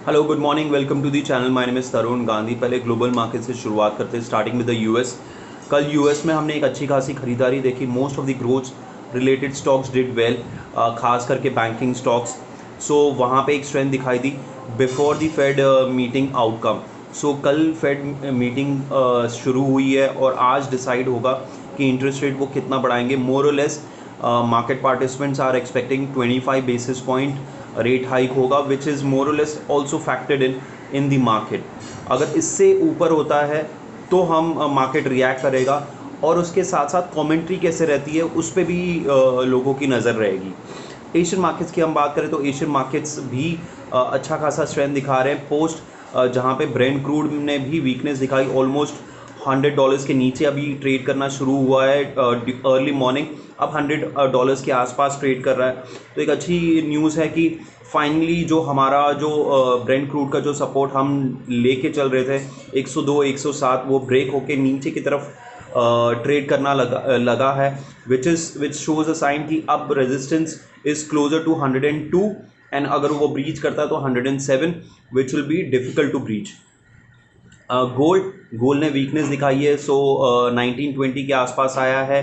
Hello good morning, welcome to the channel. My name is Tarun Gandhi. पहले global market से शुरुआत करते हैं, स्टार्टिंग विद द यूएस। कल यूएस में हमने एक अच्छी खासी खरीदारी देखी। Most of the growth related stocks did well, खास करके बैंकिंग स्टॉक्स। सो वहाँ पे एक स्ट्रेंथ दिखाई दी before the fed meeting outcome. So कल फेड मीटिंग शुरू हुई है और आज डिसाइड होगा कि इंटरेस्ट रेट वो कितना बढ़ाएंगे। More or less market participants are expecting 25 basis point rate hike होगा, which is more or less also factored in the market. अगर इससे ऊपर होता है तो हम मार्केट रिएक्ट करेगा, और उसके साथ साथ कमेंट्री कैसे रहती है उस पर भी लोगों की नज़र रहेगी। एशियन मार्केट्स की हम बात करें तो एशियन मार्केट्स भी अच्छा खासा स्ट्रेंथ दिखा रहे हैं पोस्ट जहाँ पे ब्रेंट क्रूड ने भी वीकनेस दिखाई। ऑलमोस्ट $100 के नीचे अभी ट्रेड करना शुरू हुआ है अर्ली मॉर्निंग। अब $100 के आसपास ट्रेड कर रहा है। तो एक अच्छी न्यूज़ है कि फाइनली जो हमारा जो ब्रेंट क्रूड का जो सपोर्ट हम लेके चल रहे थे 102 107, वो ब्रेक होके नीचे की तरफ ट्रेड करना लगा है, विच शोज अ साइन कि अब resistance is closer to 102, and अगर वो ब्रीच करता है तो 107, which will be difficult to breach. Gold ने वीकनेस दिखाई है। सो 1920 के आसपास आया है।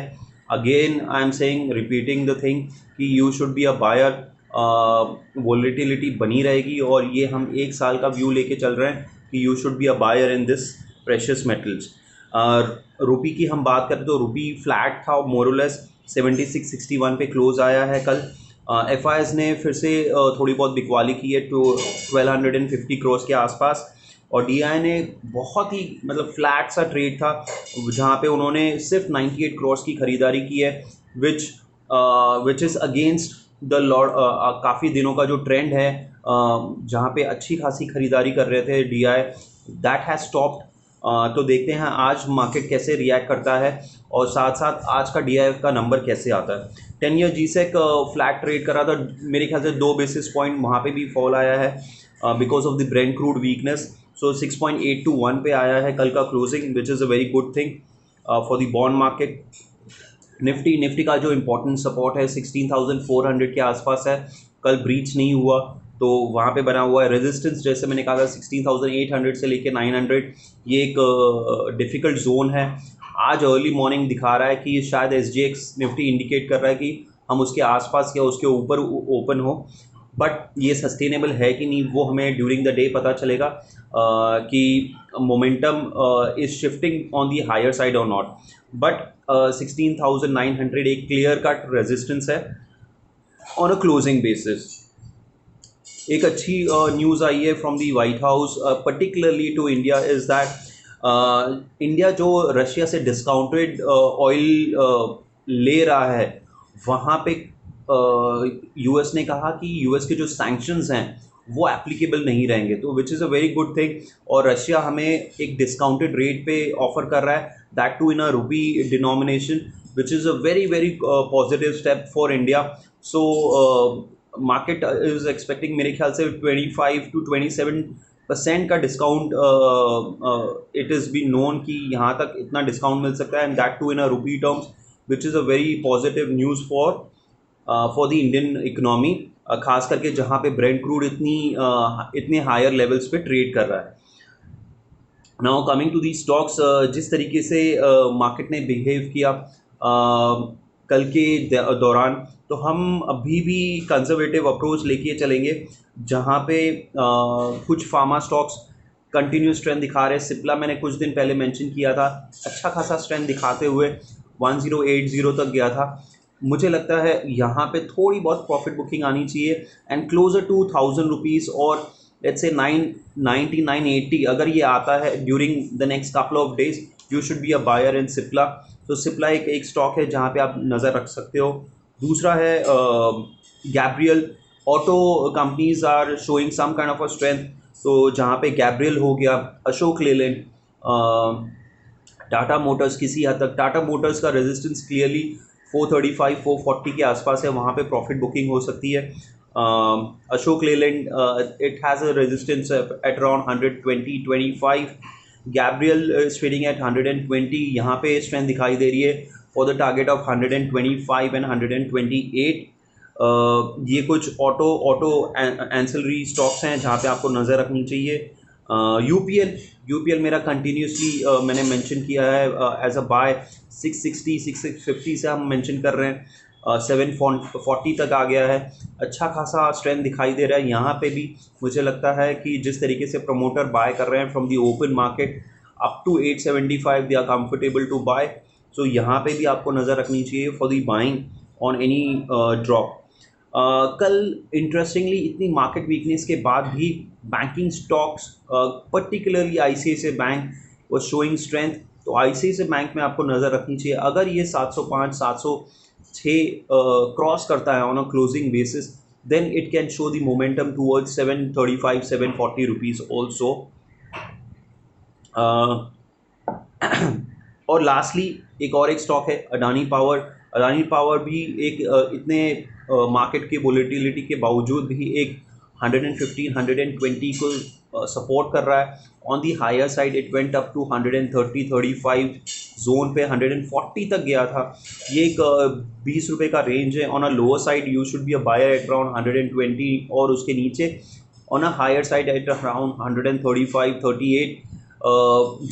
Again I am saying, repeating the thing कि you should be a buyer. Volatility बनी रहेगी और ये हम एक साल का व्यू लेके चल रहे हैं कि you should be a buyer in this precious metals. Rupee की हम बात करें तो रुपी फ्लैट था, मोरलेस 7661 पे क्लोज आया है कल। एफ ने फिर से थोड़ी बहुत बिकवाली की है टू 1250 करोड़ के आसपास। और डी ने बहुत ही मतलब फ्लैट सा ट्रेड था जहाँ पे उन्होंने सिर्फ 98 करोड़ की खरीदारी की है, which which is against the लॉर्ड। काफ़ी दिनों का जो ट्रेंड है जहाँ पे अच्छी खासी खरीदारी कर रहे थे डी दैट हैज़ स्टॉप्ड। तो देखते हैं आज मार्केट कैसे रिएक्ट करता है और साथ साथ आज का डी का नंबर कैसे आता है। 10 ईयर जीसेक फ्लैट ट्रेड कर रहा था, मेरे ख्याल से 2 बेसिस पॉइंट वहाँ पे भी फॉल आया है because of the Brent crude weakness. So 6.821 पे आया है कल का closing, which is a very good thing for the bond market. Nifty का जो इम्पोर्टेंट सपोर्ट है 16,400 के आसपास है। कल ब्रीच नहीं हुआ तो वहाँ पे बना हुआ है। रेजिस्टेंस जैसे मैंने कहा था 16,800 से लेके 900, ये एक डिफ़िकल्ट जोन है। आज अर्ली मॉर्निंग दिखा रहा है कि शायद SGX निफ्टी इंडिकेट कर रहा है कि हम उसके आसपास या उसके ऊपर ओपन हो, बट ये सस्टेनेबल है कि नहीं वो हमें ड्यूरिंग द डे पता चलेगा कि momentum is shifting on the higher side or not. But 16,900 एक क्लियर कट रेजिस्टेंस है ऑन अ क्लोजिंग बेसिस। एक अच्छी न्यूज़ आई है from the White House particularly to India is that India जो रशिया से डिस्काउंटेड ऑयल ले रहा है, वहाँ पे यूएस ने कहा कि यूएस के जो सैंक्शंस हैं वो एप्लीकेबल नहीं रहेंगे, तो विच is a very good thing. और रशिया हमें एक डिस्काउंटेड रेट पे ऑफर कर रहा है, दैट टू इन अ रूपी denomination, which is a very very positive step for India. So market is expecting मेरे ख्याल से 25 to 27% का discount. It is be known कि यहाँ तक इतना डिस्काउंट मिल सकता है, एंड दैट टू इन अ रूपी terms, which is a very positive news for the Indian economy, खास करके जहाँ पे ब्रेंट क्रूड इतने हायर लेवल्स पे ट्रेड कर रहा है। Now coming to the stocks, जिस तरीके से मार्केट ने बिहेव किया कल के दौरान, तो हम अभी भी कंजर्वेटिव अप्रोच लेके चलेंगे, जहाँ पे कुछ फार्मा स्टॉक्स कंटिन्यू स्ट्रेंथ दिखा रहे हैं। सिप्ला मैंने कुछ दिन पहले मेंशन किया था, अच्छा खासा स्ट्रेंथ दिखाते हुए 1080 तक गया था। मुझे लगता है यहाँ पे थोड़ी बहुत प्रॉफिट बुकिंग आनी चाहिए, एंड क्लोजर टू 1000 रुपीज़, और लेट्स से 990 980 अगर ये आता है during the next couple of days, you should be a buyer in Cipla. तो सिप्ला एक स्टॉक है जहाँ पे आप नज़र रख सकते हो। दूसरा है Gabriel. Auto companies are showing some kind of a strength, तो जहाँ पे गैब्रियल हो गया, अशोक लेलैंड, टाटा मोटर्स, किसी हद तक टाटा मोटर्स का रेजिस्टेंस क्लियरली 435 440 के आसपास है, वहाँ पे प्रॉफिट बुकिंग हो सकती है। Ashok Leyland, it has a resistance at around 120-125। Gabriel is trading at 120, यहाँ पे स्ट्रेंथ दिखाई दे रही है for the target of 125 and 128। ये कुछ ऑटो एंसिलरी स्टॉक्स हैं जहाँ पे आपको नज़र रखनी चाहिए। यूपीएल मेरा कंटिन्यूसली मैंने मेंशन किया है एज अ बाय 660 650 से हम मेंशन कर रहे हैं, 740 तक आ गया है, अच्छा खासा स्ट्रेंथ दिखाई दे रहा है। यहाँ पे भी मुझे लगता है कि जिस तरीके से प्रमोटर बाय कर रहे हैं from the open market up to 875 they are comfortable to buy. So यहाँ पे भी आपको नज़र रखनी चाहिए for the buying on any drop. कल इंटरेस्टिंगली इतनी मार्केट वीकनेस के बाद भी banking stocks particularly ICICI bank was showing strength. तो आईसीआईसीआई बैंक में आपको नज़र रखनी चाहिए, अगर ये 705 706 क्रॉस करता है on a closing basis then it can show the momentum towards 735 740 rupees also. और लास्टली एक स्टॉक है अडानी पावर। अडानी पावर भी एक इतने मार्केट के वोलेटिलिटी के बावजूद भी एक 115 120 को सपोर्ट कर रहा है। On the higher side it went up to 130 35 zone पे 140 तक गया था। ये एक 20 रुपये का रेंज है। On a lower side you should be a buyer at around 120 और उसके नीचे on a higher side at around 135 38,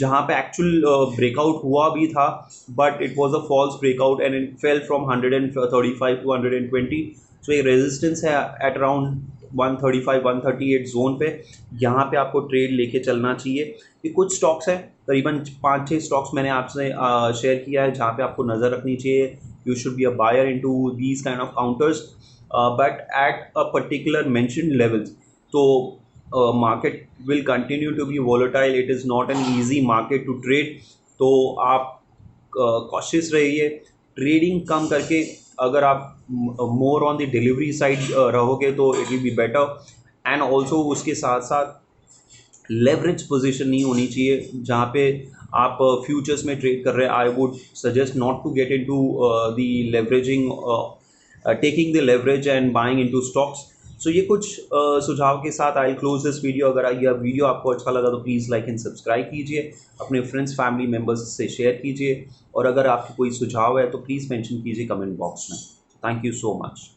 जहाँ पे एक्चुअल ब्रेकआउट हुआ भी था but it was a false breakout and it fell from 135 to 120। So एक resistance है एट अराउंड 135 138 जोन पे, यहाँ पे आपको ट्रेड लेके चलना चाहिए। ये कुछ स्टॉक्स हैं, करीबन 5-6 स्टॉक्स मैंने आपसे शेयर किया है जहाँ पे आपको नज़र रखनी चाहिए। You should be a buyer into these kind of counters but at a particular mentioned levels. तो market will continue to be volatile. It is not an easy market to trade. तो आप cautious रहिए, trading कम करके अगर आप more on the delivery side रहोगे तो it will be better. And also उसके साथ साथ लेवरेज पोजीशन नहीं होनी चाहिए जहाँ पे आप फ्यूचर्स में ट्रेड कर रहे हैं। I would suggest not to get into the leveraging, taking the leverage and buying into stocks. So ये कुछ सुझाव के साथ आई क्लोज दिस वीडियो। अगर यह वीडियो आपको अच्छा लगा तो प्लीज़ लाइक एंड सब्सक्राइब कीजिए, अपने फ्रेंड्स फैमिली मेम्बर्स से शेयर कीजिए और अगर आपके कोई सुझाव है तो प्लीज़ मेंशन कीजिए कमेंट बॉक्स में। Thank you so much.